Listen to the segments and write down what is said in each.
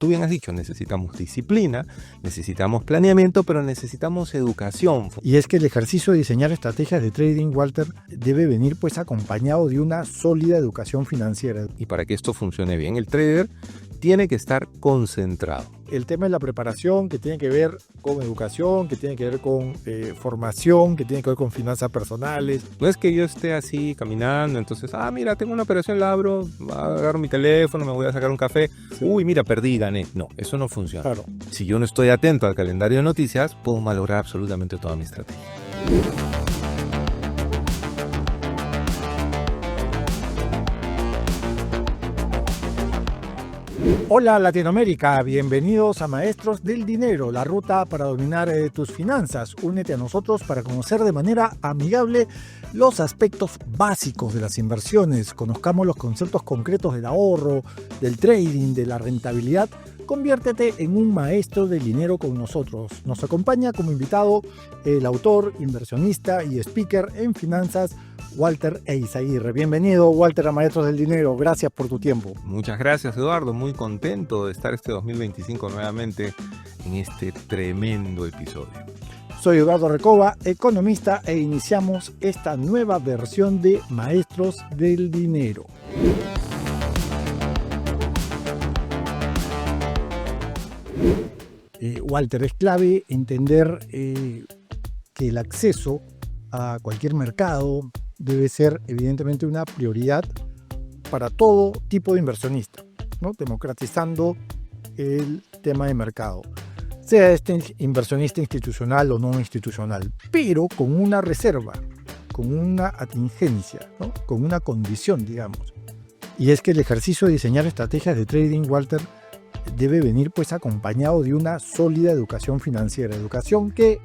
tú bien has dicho, necesitamos disciplina, necesitamos planeamiento, pero necesitamos educación. Y es que el ejercicio de diseñar estrategias de trading, Walter, debe venir pues acompañado de una sólida educación financiera. Y para que esto funcione bien, el trader tiene que estar concentrado. El tema es la preparación, que tiene que ver con educación, que tiene que ver con formación, que tiene que ver con finanzas personales. No es que yo esté así caminando, entonces, mira, tengo una operación, la abro, agarro mi teléfono, me voy a sacar un café. Sí. Uy, mira, perdí, gané. No, eso no funciona. Claro. Si yo no estoy atento al calendario de noticias, puedo malograr absolutamente toda mi estrategia. Hola Latinoamérica, bienvenidos a Maestros del Dinero, la ruta para dominar tus finanzas. Únete a nosotros para conocer de manera amigable los aspectos básicos de las inversiones. Conozcamos los conceptos concretos del ahorro, del trading, de la rentabilidad. Conviértete en un maestro del dinero con nosotros. Nos acompaña como invitado el autor, inversionista y speaker en finanzas, Walter Eizaguirre. Bienvenido, Walter, a Maestros del Dinero. Gracias por tu tiempo. Muchas gracias, Eduardo. Muy contento de estar este 2025 nuevamente en este tremendo episodio. Soy Eduardo Recoba, economista, e iniciamos esta nueva versión de Maestros del Dinero. Walter, es clave entender que el acceso a cualquier mercado debe ser evidentemente una prioridad para todo tipo de inversionista, ¿no? Democratizando el tema de mercado, sea este inversionista institucional o no institucional, pero con una reserva, con una atingencia, ¿no? Con una condición, digamos. Y es que el ejercicio de diseñar estrategias de trading, Walter, debe venir pues acompañado de una sólida educación financiera, educación que,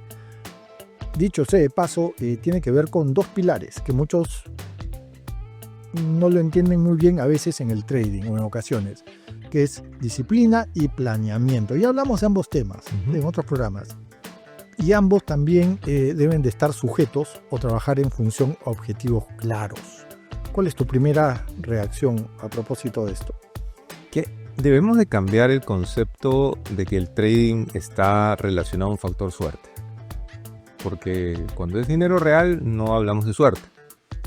dicho sea de paso, tiene que ver con dos pilares que muchos no lo entienden muy bien a veces en el trading o en ocasiones, que es disciplina y planeamiento. Ya hablamos de ambos temas en otros programas, y ambos también deben de estar sujetos o trabajar en función a objetivos claros. ¿Cuál es tu primera reacción a propósito de esto? Que debemos de cambiar el concepto de que el trading está relacionado a un factor suerte. Porque cuando es dinero real no hablamos de suerte.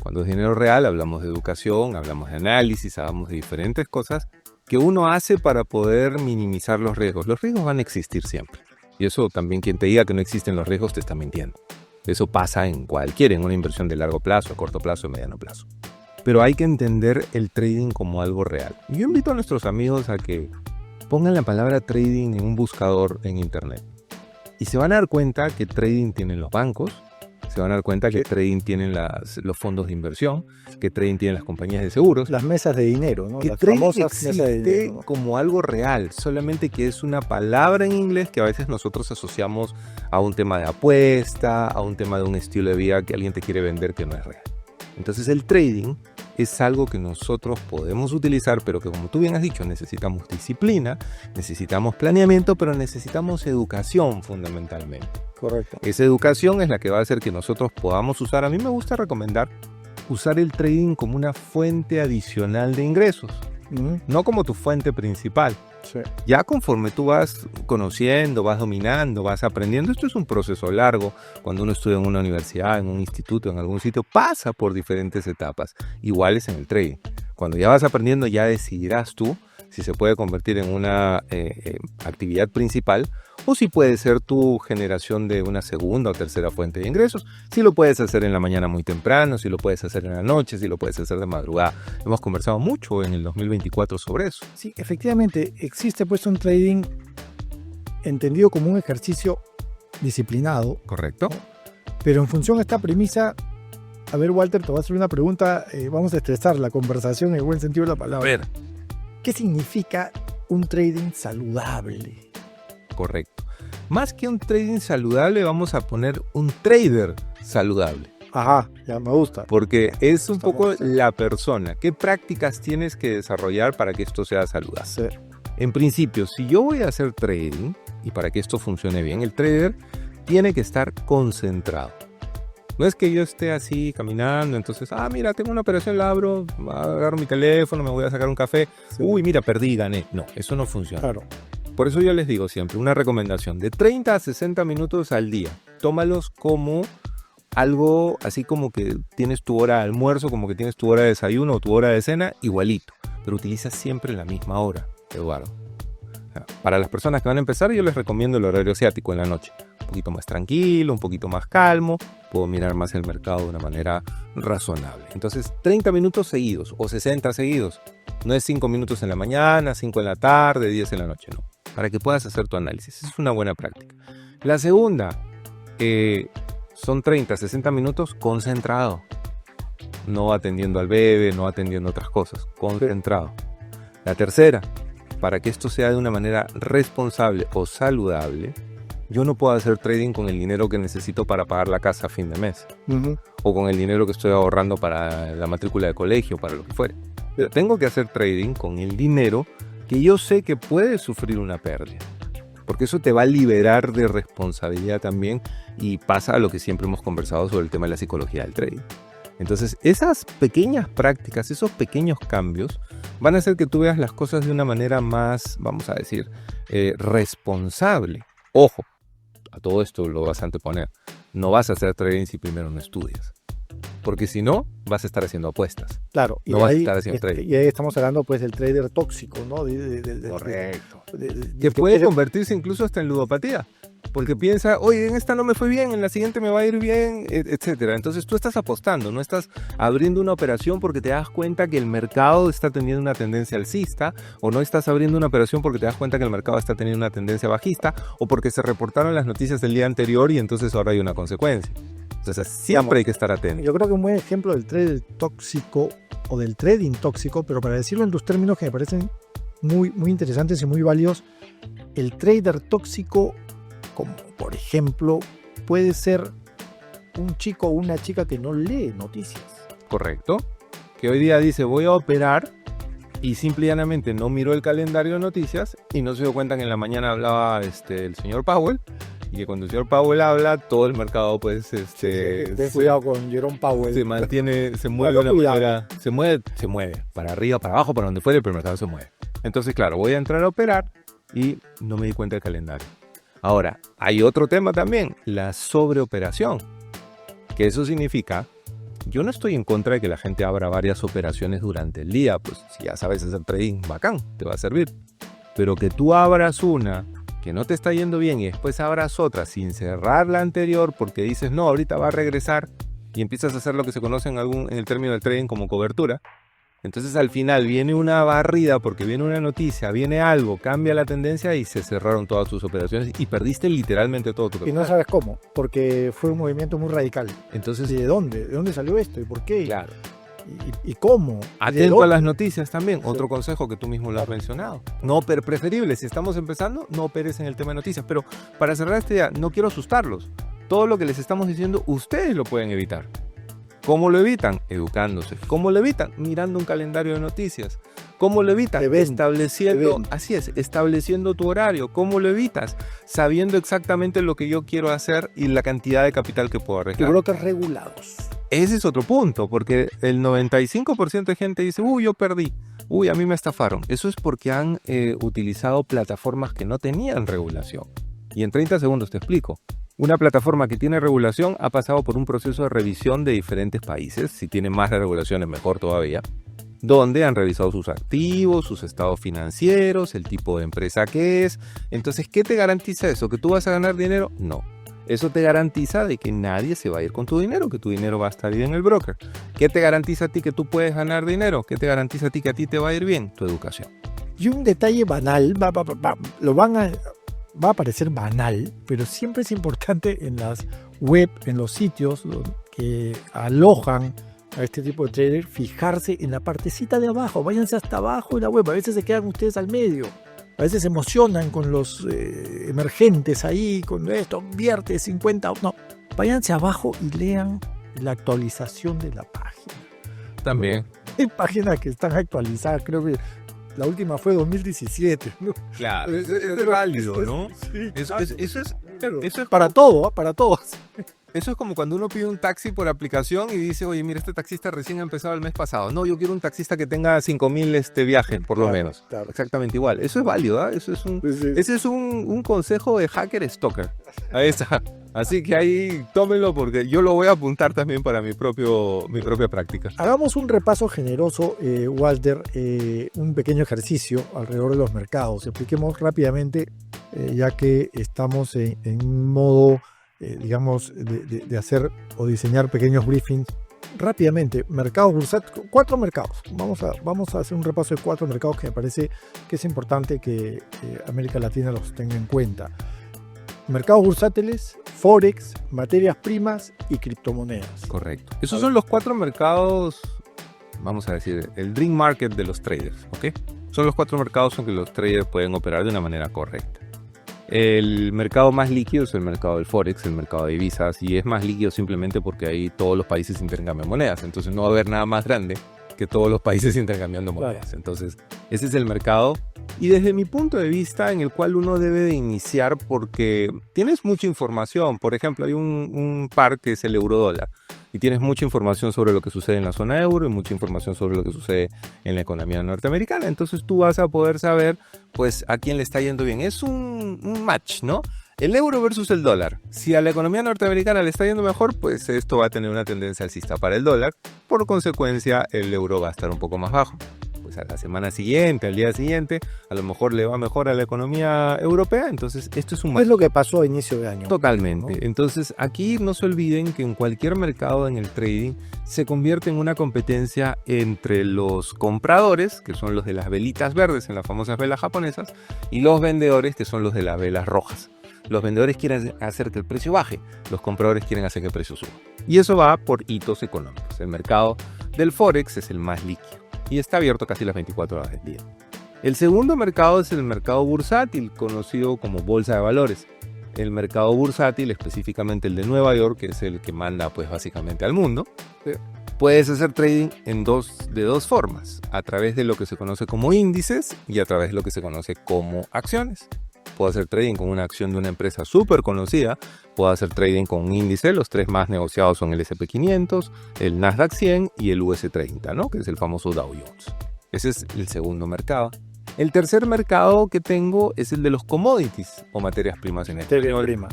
Cuando es dinero real hablamos de educación, hablamos de análisis, hablamos de diferentes cosas que uno hace para poder minimizar los riesgos. Los riesgos van a existir siempre. Y eso también, quien te diga que no existen los riesgos te está mintiendo. Eso pasa en una inversión de largo plazo, a corto plazo, a mediano plazo. Pero hay que entender el trading como algo real. Yo invito a nuestros amigos a que pongan la palabra trading en un buscador en internet. Y se van a dar cuenta que trading tienen los bancos, se van a dar cuenta que trading tienen los fondos de inversión, que trading tienen las compañías de seguros. Las mesas de dinero, ¿no? Que Las trading famosas existe mesas de dinero, ¿no? Como algo real, solamente que es una palabra en inglés que a veces nosotros asociamos a un tema de apuesta, a un tema de un estilo de vida que alguien te quiere vender que no es real. Entonces el trading es algo que nosotros podemos utilizar, pero que, como tú bien has dicho, necesitamos disciplina, necesitamos planeamiento, pero necesitamos educación fundamentalmente. Correcto. Esa educación es la que va a hacer que nosotros podamos usar. A mí me gusta recomendar usar el trading como una fuente adicional de ingresos, no como tu fuente principal. Sí. Ya conforme tú vas conociendo, vas dominando, vas aprendiendo, esto es un proceso largo. Cuando uno estudia en una universidad, en un instituto, en algún sitio, pasa por diferentes etapas, iguales en el trading. Cuando ya vas aprendiendo, ya decidirás tú si se puede convertir en una actividad principal o si puede ser tu generación de una segunda o tercera fuente de ingresos. Si lo puedes hacer en la mañana muy temprano, si lo puedes hacer en la noche, si lo puedes hacer de madrugada. Hemos conversado mucho en el 2024 sobre eso. Sí, efectivamente, existe pues un trading entendido como un ejercicio disciplinado. ¿Correcto? ¿No? Pero en función a esta premisa, a ver, Walter, te voy a hacer una pregunta, vamos a estresar la conversación en el buen sentido de la palabra. A ver. ¿Qué significa un trading saludable? Correcto. Más que un trading saludable, vamos a poner un trader saludable. Ajá, ya me gusta. Porque es un poco la persona. ¿Qué prácticas tienes que desarrollar para que esto sea saludable? Sí. En principio, si yo voy a hacer trading, y para que esto funcione bien, el trader tiene que estar concentrado. No es que yo esté así caminando, entonces, mira, tengo una operación, la abro, agarro mi teléfono, me voy a sacar un café. Sí. Uy, mira, perdí, gané. No, eso no funciona. Claro. Por eso yo les digo siempre, una recomendación de 30 a 60 minutos al día. Tómalos como algo así como que tienes tu hora de almuerzo, como que tienes tu hora de desayuno o tu hora de cena, igualito. Pero utiliza siempre la misma hora, Eduardo. Para las personas que van a empezar, yo les recomiendo el horario asiático en la noche. Un poquito más tranquilo, un poquito más calmo. Puedo mirar más el mercado de una manera razonable. Entonces, 30 minutos seguidos o 60 seguidos. No es 5 minutos en la mañana, 5 en la tarde, 10 en la noche, no. Para que puedas hacer tu análisis. Es una buena práctica. La segunda, son 30, 60 minutos concentrado. No atendiendo al bebé, no atendiendo otras cosas. Concentrado. La tercera, para que esto sea de una manera responsable o saludable, yo no puedo hacer trading con el dinero que necesito para pagar la casa a fin de mes. O con el dinero que estoy ahorrando para la matrícula de colegio, para lo que fuere. Pero tengo que hacer trading con el dinero que yo sé que puede sufrir una pérdida. Porque eso te va a liberar de responsabilidad también y pasa a lo que siempre hemos conversado sobre el tema de la psicología del trading. Entonces, esas pequeñas prácticas, esos pequeños cambios van a hacer que tú veas las cosas de una manera más, vamos a decir, responsable. Ojo, a todo esto lo vas a anteponer. No vas a hacer trading si primero no estudias. Porque si no, vas a estar haciendo apuestas. Claro, no vas a estar haciendo trading. Y ahí estamos hablando pues del trader tóxico, ¿no? Correcto. Que puede convertirse incluso hasta en ludopatía. Porque piensa, oye, en esta no me fue bien, en la siguiente me va a ir bien, etcétera. Entonces tú estás apostando, no estás abriendo una operación porque te das cuenta que el mercado está teniendo una tendencia alcista, o no estás abriendo una operación porque te das cuenta que el mercado está teniendo una tendencia bajista, o porque se reportaron las noticias del día anterior y entonces ahora hay una consecuencia. Entonces siempre hay que estar atento. Yo creo que un buen ejemplo del trader tóxico o del trading tóxico, pero para decirlo en tus términos que me parecen muy, muy interesantes y muy válidos, el trader tóxico, como por ejemplo, puede ser un chico o una chica que no lee noticias. Correcto. Que hoy día dice voy a operar y simple y llanamente no miró el calendario de noticias y no se dio cuenta que en la mañana hablaba el señor Powell. Y que cuando el señor Powell habla, todo el mercado pues ten cuidado con Jerome Powell. Se mantiene, se mueve de una manera, se mueve para arriba, para abajo, para donde fuere, pero el mercado se mueve. Entonces, claro, voy a entrar a operar y no me di cuenta del calendario. Ahora, hay otro tema también, la sobreoperación. Que eso significa, yo no estoy en contra de que la gente abra varias operaciones durante el día, pues si ya sabes hacer trading, bacán, te va a servir. Pero que tú abras una que no te está yendo bien y después abras otra sin cerrar la anterior porque dices, no, ahorita va a regresar y empiezas a hacer lo que se conoce en el término del trading como cobertura. Entonces al final viene una barrida porque viene una noticia, viene algo, cambia la tendencia y se cerraron todas tus operaciones y perdiste literalmente todo tu capital. Y no sabes cómo, porque fue un movimiento muy radical. Entonces, ¿de dónde? ¿De dónde salió esto? ¿Y por qué? Claro. ¿Y cómo? Atento a las noticias también, otro consejo que tú mismo lo has mencionado. No, preferible, si estamos empezando, no operes en el tema de noticias. Pero para cerrar esta idea, no quiero asustarlos. Todo lo que les estamos diciendo, ustedes lo pueden evitar. ¿Cómo lo evitan? Educándose. ¿Cómo lo evitan? Mirando un calendario de noticias. ¿Cómo lo evitas? Estableciendo tu horario. ¿Cómo lo evitas? Sabiendo exactamente lo que yo quiero hacer y la cantidad de capital que puedo arriesgar. Y brokers regulados. Ese es otro punto, porque el 95% de gente dice, uy, yo perdí, uy, a mí me estafaron. Eso es porque han utilizado plataformas que no tenían regulación. Y en 30 segundos te explico. Una plataforma que tiene regulación ha pasado por un proceso de revisión de diferentes países. Si tiene más regulaciones, mejor todavía. Donde han revisado sus activos, sus estados financieros, el tipo de empresa que es. Entonces, ¿qué te garantiza eso? ¿Que tú vas a ganar dinero? No. Eso te garantiza de que nadie se va a ir con tu dinero, que tu dinero va a estar ahí en el broker. ¿Qué te garantiza a ti que tú puedes ganar dinero? ¿Qué te garantiza a ti que a ti te va a ir bien? Tu educación. Y un detalle banal, va a parecer banal, pero siempre es importante en las web, en los sitios que alojan a este tipo de trader, fijarse en la partecita de abajo. Váyanse hasta abajo de la web, a veces se quedan ustedes al medio. A veces se emocionan con los emergentes ahí, con esto, vierte 50. No, váyanse abajo y lean la actualización de la página. También. Hay páginas que están actualizadas, creo que la última fue 2017. ¿No? Claro, es válido, ¿no? Sí, eso es para todo, para todos. Eso es como cuando uno pide un taxi por aplicación y dice, oye, mira, este taxista recién ha empezado el mes pasado. No, yo quiero un taxista que tenga 5.000 viajes, por lo Claro, menos. claro. Exactamente igual. Eso es válido, ¿ah? Eso es Sí. ese es un consejo de hacker stalker. Ahí está. Así que ahí tómenlo porque yo lo voy a apuntar también para mi propia práctica. Hagamos un repaso generoso, Walter, un pequeño ejercicio alrededor de los mercados. Expliquemos rápidamente, ya que estamos en un modo, digamos, de hacer o diseñar pequeños briefings. Rápidamente, mercados bursátiles, 4 mercados. Vamos a hacer un repaso de 4 mercados que me parece que es importante que América Latina los tenga en cuenta. Mercados bursátiles, Forex, materias primas y criptomonedas. Correcto. Esos son los 4 mercados, vamos a decir, el dream market de los traders, ¿ok? Son los 4 mercados en que los traders pueden operar de una manera correcta. El mercado más líquido es el mercado del Forex, el mercado de divisas, y es más líquido simplemente porque ahí todos los países intercambian monedas, entonces no va a haber nada más grande que todos los países intercambiando monedas. Claro. Entonces, ese es el mercado. Y desde mi punto de vista, en el cual uno debe de iniciar porque tienes mucha información. Por ejemplo, hay un par que es el euro-dólar y tienes mucha información sobre lo que sucede en la zona euro y mucha información sobre lo que sucede en la economía norteamericana. Entonces tú vas a poder saber, pues, a quién le está yendo bien. Es un match, ¿no? El euro versus el dólar. Si a la economía norteamericana le está yendo mejor, pues esto va a tener una tendencia alcista para el dólar. Por consecuencia, el euro va a estar un poco más bajo. Pues a la semana siguiente, al día siguiente, a lo mejor le va mejor a la economía europea. Entonces, esto es un Es lo que pasó a inicio de año. Totalmente. ¿No? Entonces, aquí no se olviden que en cualquier mercado en el trading se convierte en una competencia entre los compradores, que son los de las velitas verdes en las famosas velas japonesas, y los vendedores, que son los de las velas rojas. Los vendedores quieren hacer que el precio baje, los compradores quieren hacer que el precio suba. Y eso va por hitos económicos. El mercado del Forex es el más líquido y está abierto casi las 24 horas del día. El segundo mercado es el mercado bursátil, conocido como bolsa de valores. El mercado bursátil, específicamente el de Nueva York, que es el que manda pues básicamente al mundo, puedes hacer trading de dos formas, a través de lo que se conoce como índices y a través de lo que se conoce como acciones. Puedo hacer trading con una acción de una empresa súper conocida, puedo hacer trading con un índice, los 3 más negociados son el S&P 500, el Nasdaq 100 y el US 30, ¿no? Que es el famoso Dow Jones. Ese es el segundo mercado. El tercer mercado que tengo es el de los commodities o materias primas en español.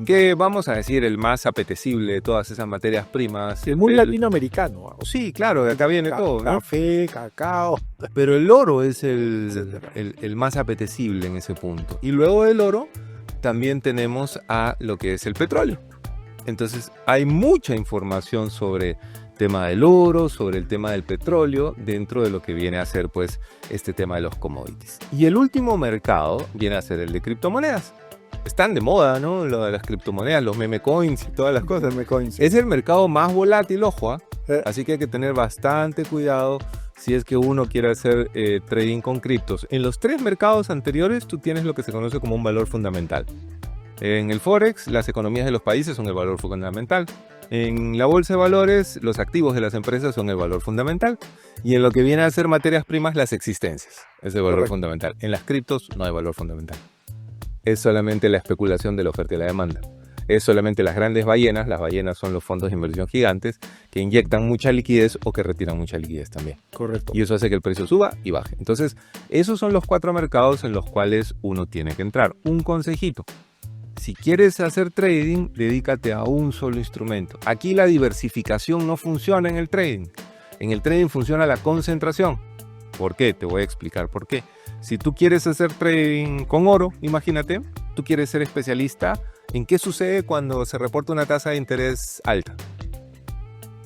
Que vamos a decir el más apetecible de todas esas materias primas. Es muy latinoamericano. Sí, claro, de acá viene todo, ¿no? Café, cacao. Pero el oro es el más apetecible en ese punto. Y luego del oro también tenemos a lo que es el petróleo. Entonces hay mucha información sobre el tema del oro, sobre el tema del petróleo, dentro de lo que viene a ser pues este tema de los commodities. Y el último mercado viene a ser el de criptomonedas. Están de moda, ¿no? Lo de las criptomonedas, los meme coins y todas las cosas. Es el mercado más volátil, ojo, así que hay que tener bastante cuidado si es que uno quiere hacer trading con criptos. En los 3 mercados anteriores tú tienes lo que se conoce como un valor fundamental. En el Forex, las economías de los países son el valor fundamental. En la bolsa de valores, los activos de las empresas son el valor fundamental. Y en lo que viene a ser materias primas, las existencias. Es el valor fundamental. En las criptos no hay valor fundamental. Es solamente la especulación de la oferta y la demanda. Es solamente las grandes ballenas. Las ballenas son los fondos de inversión gigantes que inyectan mucha liquidez o que retiran mucha liquidez también. Correcto. Y eso hace que el precio suba y baje. Entonces, esos son los 4 mercados en los cuales uno tiene que entrar. Un consejito. Si quieres hacer trading, dedícate a un solo instrumento. Aquí la diversificación no funciona en el trading. En el trading funciona la concentración. ¿Por qué? Te voy a explicar por qué. Si tú quieres hacer trading con oro, imagínate, tú quieres ser especialista en qué sucede cuando se reporta una tasa de interés alta.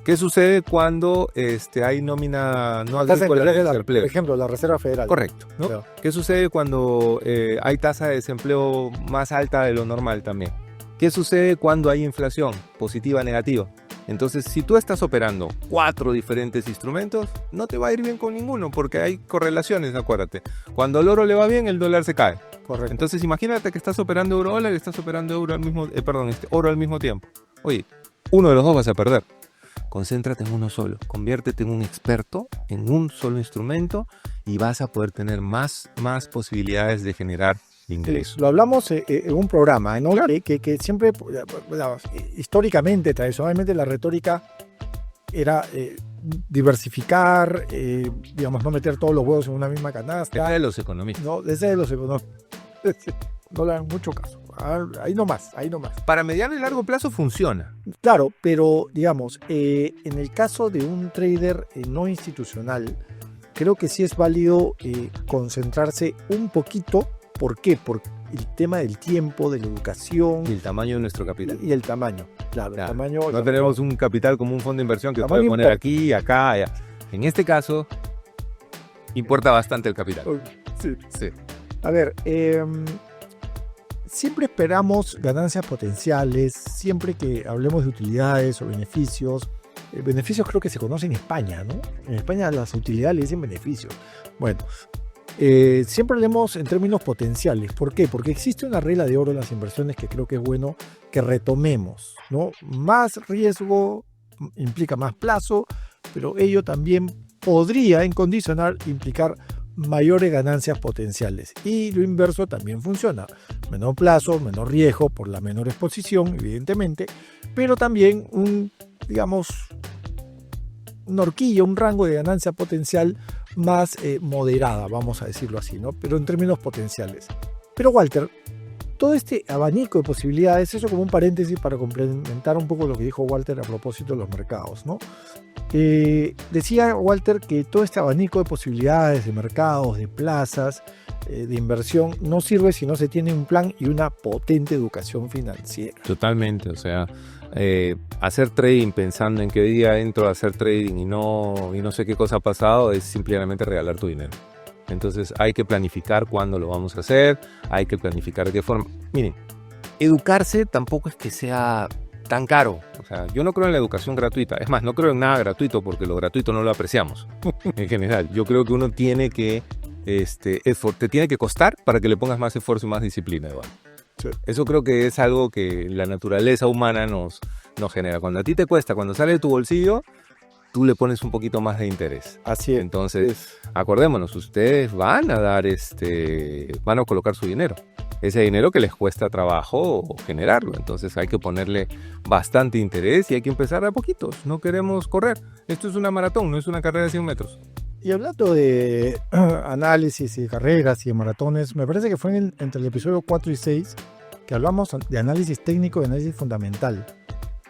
¿Qué sucede cuando hay nómina no agrícola de desempleo? Por ejemplo, la Reserva Federal. Correcto, ¿no? Claro. ¿Qué sucede cuando hay tasa de desempleo más alta de lo normal también? ¿Qué sucede cuando hay inflación positiva, negativa? Entonces, si tú estás operando 4 diferentes instrumentos, no te va a ir bien con ninguno porque hay correlaciones, acuérdate. Cuando al oro le va bien, el dólar se cae. Correcto. Entonces, imagínate que estás operando euro-dólar y estás operando oro al mismo tiempo. Oye, uno de los dos vas a perder. Concéntrate en uno solo. Conviértete en un experto en un solo instrumento y vas a poder tener más posibilidades de generar ingreso. Lo hablamos en un programa, ¿no? Que siempre, históricamente, tradicionalmente, la retórica era diversificar, digamos, no meter todos los huevos en una misma canasta. Ese de los economistas. No, ese de los economistas. No le dan mucho caso. Ahí nomás. Para mediano y largo plazo funciona. Claro, pero digamos, en el caso de un trader no institucional, creo que sí es válido concentrarse un poquito. ¿Por qué? Por el tema del tiempo, de la educación. Y el tamaño de nuestro capital. Y el tamaño, claro. El tamaño, no tenemos un capital como un fondo de inversión que puede poner aquí, acá, allá. En este caso, importa bastante el capital. Sí. A ver, siempre esperamos ganancias potenciales, siempre que hablemos de utilidades o beneficios. Beneficios creo que se conocen en España, ¿no? En España las utilidades le dicen beneficios. Bueno, siempre hablemos en términos potenciales. ¿Por qué? Porque existe una regla de oro en las inversiones que creo que es bueno que retomemos, ¿no? Más riesgo implica más plazo, pero ello también podría, en condicional, implicar mayores ganancias potenciales. Y lo inverso también funciona. Menor plazo, menor riesgo por la menor exposición, evidentemente, pero también una horquilla, un rango de ganancia potencial más moderada, vamos a decirlo así, ¿no? Pero en términos potenciales. Pero Walter, todo este abanico de posibilidades, eso como un paréntesis para complementar un poco lo que dijo Walter a propósito de los mercados, ¿no? Decía Walter que todo este abanico de posibilidades, de mercados, de plazas, de inversión, no sirve si no se tiene un plan y una potente educación financiera. Totalmente, o sea, hacer trading pensando en qué día entro a hacer trading y no sé qué cosa ha pasado es simplemente regalar tu dinero. Entonces hay que planificar cuándo lo vamos a hacer, hay que planificar de qué forma. Miren, educarse tampoco es que sea tan caro. O sea, yo no creo en la educación gratuita. Es más, no creo en nada gratuito porque lo gratuito no lo apreciamos. En general, yo creo que uno tiene que, te tiene que costar para que le pongas más esfuerzo y más disciplina, Eduardo. Sí. Eso creo que es algo que la naturaleza humana nos genera. Cuando a ti te cuesta, cuando sale de tu bolsillo, tú le pones un poquito más de interés. Así es. Entonces, acordémonos, ustedes van a colocar su dinero. Ese dinero que les cuesta trabajo generarlo. Entonces hay que ponerle bastante interés y hay que empezar a poquitos. No queremos correr. Esto es una maratón, no es una carrera de 100 metros. Y hablando de análisis y carreras y de maratones, me parece que fue entre el episodio 4 y 6 que hablamos de análisis técnico y análisis fundamental.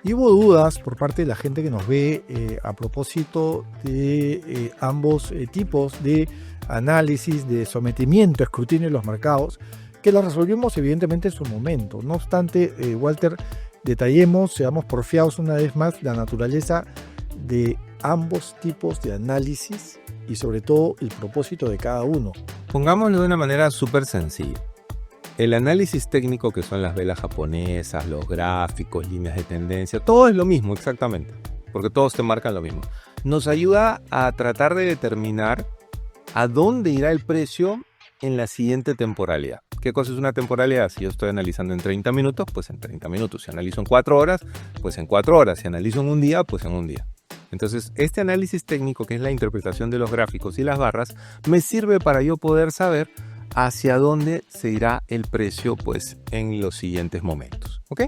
Y hubo dudas por parte de la gente que nos ve a propósito de ambos tipos de análisis, de sometimiento, escrutinio de los mercados, que las resolvimos evidentemente en su momento. No obstante, Walter, detallemos, seamos porfiados una vez más la naturaleza de ambos tipos de análisis y sobre todo el propósito de cada uno. Pongámoslo de una manera súper sencilla. El análisis técnico, que son las velas japonesas, los gráficos, líneas de tendencia, todo es lo mismo exactamente, porque todos te marcan lo mismo. Nos ayuda a tratar de determinar a dónde irá el precio en la siguiente temporalidad. ¿Qué cosa es una temporalidad? Si yo estoy analizando en 30 minutos, pues en 30 minutos. Si analizo en 4 horas, pues en 4 horas. Si analizo en un día, pues en un día. Entonces, este análisis técnico, que es la interpretación de los gráficos y las barras, me sirve para yo poder saber hacia dónde se irá el precio, pues, en los siguientes momentos. ¿Ok?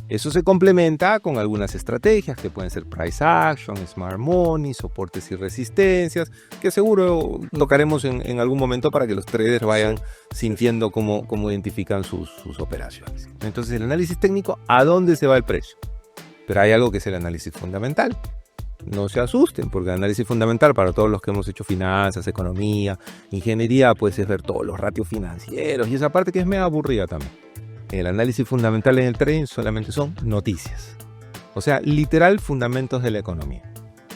Eso se complementa con algunas estrategias que pueden ser price action, smart money, soportes y resistencias, que seguro tocaremos en algún momento para que los traders vayan sintiendo cómo identifican sus operaciones. Entonces, el análisis técnico, ¿a dónde se va el precio? Pero hay algo que es el análisis fundamental. No se asusten, porque el análisis fundamental para todos los que hemos hecho finanzas, economía, ingeniería, pues es ver todos los ratios financieros y esa parte que es medio aburrida también. El análisis fundamental en el trading solamente son noticias. O sea, literal fundamentos de la economía.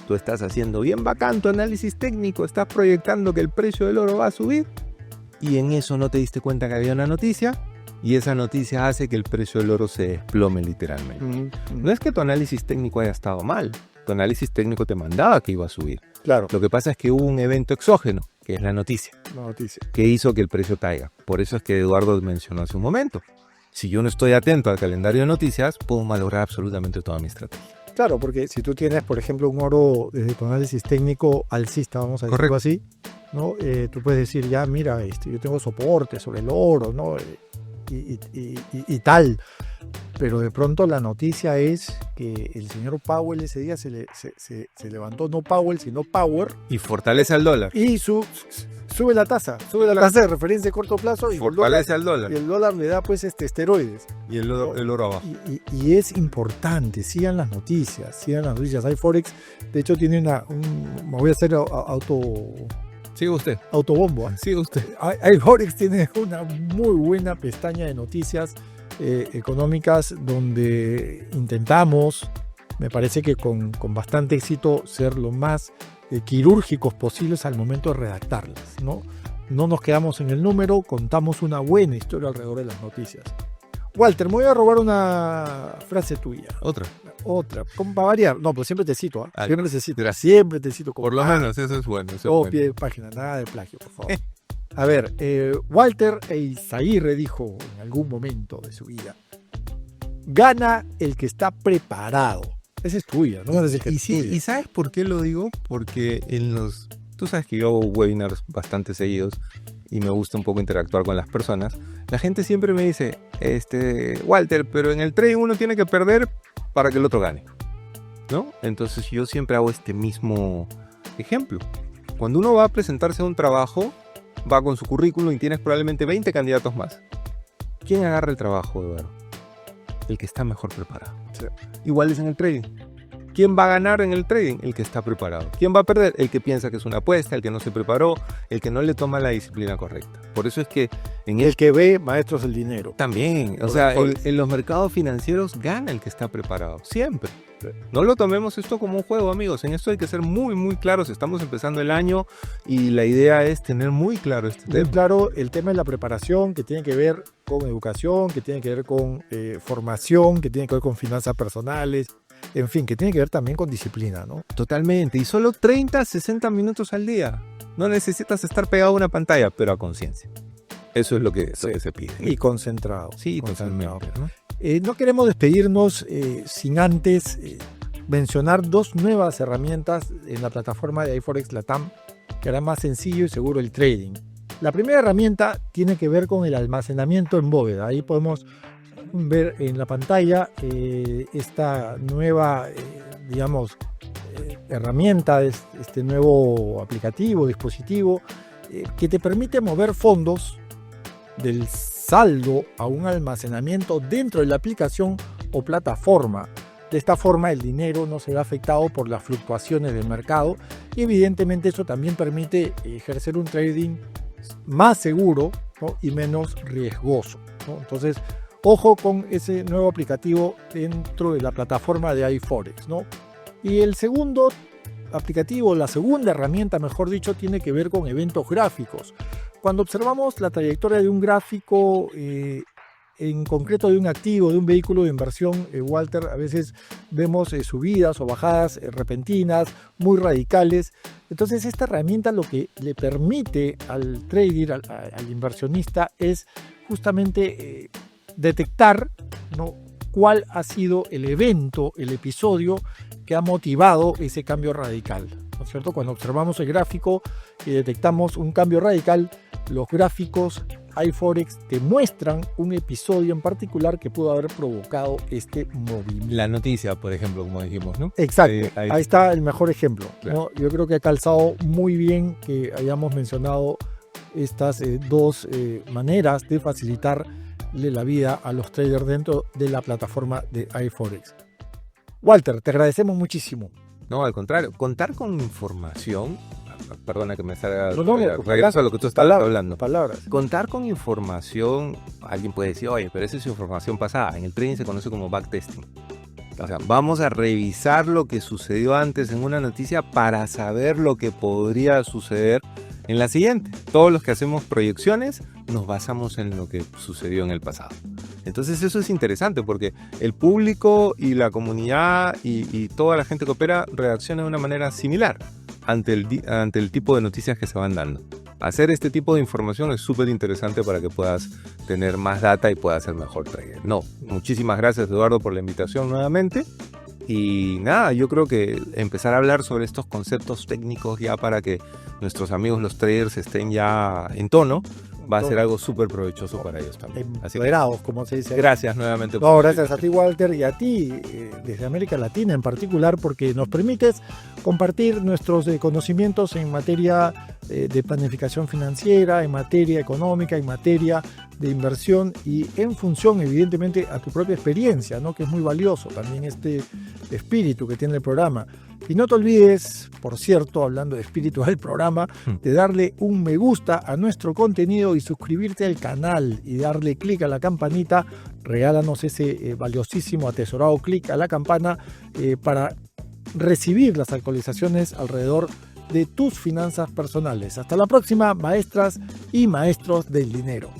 Tú estás haciendo bien bacán tu análisis técnico, estás proyectando que el precio del oro va a subir y en eso no te diste cuenta que había una noticia y esa noticia hace que el precio del oro se desplome literalmente. No es que tu análisis técnico haya estado mal, tu análisis técnico te mandaba que iba a subir. Claro. Lo que pasa es que hubo un evento exógeno, que es la noticia, que hizo que el precio caiga. Por eso es que Eduardo mencionó hace un momento. Si yo no estoy atento al calendario de noticias, puedo malograr absolutamente toda mi estrategia. Claro, porque si tú tienes, por ejemplo, un oro desde tu análisis técnico alcista, vamos a decirlo Correcto. así, ¿no? Tú puedes decir, ya, mira, yo tengo soporte sobre el oro, ¿no? Y tal. Pero de pronto la noticia es que el señor Powell ese día se levantó, no Powell, sino Power, Y fortalece al dólar. y sube la tasa de referencia de corto plazo, y Fortalece al y dólar. el dólar le da pues esteroides. Y el oro abajo. Y es importante, sigan las noticias. iForex, de hehecho, tiene me voy a hacer Sigue usted. autobombo. Sigue usted. iForex tiene una muy buena pestaña de noticias económicas donde intentamos, me parece que con bastante éxito, ser lo más quirúrgicos posibles al momento de redactarlas, ¿no? No nos quedamos en el número, contamos una buena historia alrededor de las noticias. Walter, me voy a robar una frase tuya. Otra. Para variar. No, pues siempre te cito, Ah, siempre te cito. gracias. Siempre te cito. Por lo menos, eso es bueno. Eso es Todo bueno. pie de página, nada de plagio, por favor. A ver, Walter Eizaguirre dijo en algún momento de su vida: gana el que está preparado. Esa es tuya, no vas a decir que Y es sí, tuya. ¿y sabes por qué lo digo? Porque tú sabes que yo hago webinars bastante seguidos y me gusta un poco interactuar con las personas. La gente siempre me dice, Walter, pero en el trading uno tiene que perder para que el otro gane, ¿no? Entonces yo siempre hago este mismo ejemplo. Cuando uno va a presentarse a un trabajo, va con su currículum y tienes probablemente 20 candidatos más. ¿Quién agarra el trabajo, Eduardo? El que está mejor preparado. Sí. Igual es en el trading. ¿Quién va a ganar en el trading? El que está preparado. ¿Quién va a perder? El que piensa que es una apuesta, el que no se preparó, el que no le toma la disciplina correcta. Por eso es que en El que ve, maestros, el dinero. también, o sea, en los mercados financieros gana el que está preparado, siempre. No lo tomemos esto como un juego, amigos. En esto hay que ser muy, muy claros. Estamos empezando el año y la idea es tener muy claro este Muy tema. claro el tema de la preparación, que tiene que ver con educación, que tiene que ver con formación, que tiene que ver con finanzas personales, en fin, que tiene que ver también con disciplina, ¿no? Totalmente. Y solo 30, 60 minutos al día. No necesitas estar pegado a una pantalla, pero a conciencia. Eso es lo que se pide. Y concentrado. Sí, concentrado. totalmente, ¿no? No queremos despedirnos sin antes mencionar dos nuevas herramientas en la plataforma de iForex Latam que harán más sencillo y seguro el trading. La primera herramienta tiene que ver con el almacenamiento en bóveda. Ahí podemos ver en la pantalla esta nueva, herramienta, este nuevo aplicativo, dispositivo, que te permite mover fondos del saldo a un almacenamiento dentro de la aplicación o plataforma. De esta forma el dinero no se ve afectado por las fluctuaciones del mercado y evidentemente eso también permite ejercer un trading más seguro, ¿no? Y menos riesgoso, ¿no? Entonces, ojo con ese nuevo aplicativo dentro de la plataforma de iForex, ¿no? Y el segundo aplicativo, la segunda herramienta, mejor dicho, tiene que ver con eventos gráficos. Cuando observamos la trayectoria de un gráfico, en concreto de un activo, de un vehículo de inversión, Walter, a veces vemos subidas o bajadas repentinas, muy radicales. Entonces esta herramienta lo que le permite al trader, al inversionista, es justamente detectar, ¿no?, cuál ha sido el evento, el episodio que ha motivado ese cambio radical, ¿no es cierto? Cuando observamos el gráfico y detectamos un cambio radical, los gráficos iForex te muestran un episodio en particular que pudo haber provocado este movimiento. La noticia, por ejemplo, como dijimos, ¿no? Exacto, Ahí ahí está el mejor ejemplo, Claro. ¿no? Yo creo que ha calzado muy bien que hayamos mencionado estas dos maneras de facilitarle la vida a los traders dentro de la plataforma de iForex. Walter, te agradecemos muchísimo. No, al contrario, contar con información, perdona que me salga, No, regreso a lo que tú estabas hablando. Palabras. Contar con información, alguien puede decir, oye, pero esa es información pasada. En el trading se conoce como backtesting. O sea, vamos a revisar lo que sucedió antes en una noticia para saber lo que podría suceder en la siguiente. Todos los que hacemos proyecciones nos basamos en lo que sucedió en el pasado. Entonces eso es interesante porque el público y la comunidad y toda la gente que opera reacciona de una manera similar ante el tipo de noticias que se van dando. Hacer este tipo de información es súper interesante para que puedas tener más data y puedas ser mejor trader. No, muchísimas gracias, Eduardo, por la invitación nuevamente Y nada, yo creo que empezar a hablar sobre estos conceptos técnicos ya para que nuestros amigos los traders estén ya en tono, va a ser algo súper provechoso para ellos también. Así que Empoderados, como se dice. gracias nuevamente. No, gracias a ti, Walter, y a ti, desde América Latina en particular, porque nos permites compartir nuestros conocimientos en materia de planificación financiera, en materia económica, en materia de inversión y en función, evidentemente, a tu propia experiencia, ¿no? Que es muy valioso también este espíritu que tiene el programa. Y no te olvides, por cierto, hablando de espíritu del programa, de darle un me gusta a nuestro contenido y suscribirte al canal y darle clic a la campanita. Regálanos ese valiosísimo, atesorado clic a la campana para recibir las actualizaciones alrededor de tus finanzas personales. Hasta la próxima, maestras y maestros del dinero.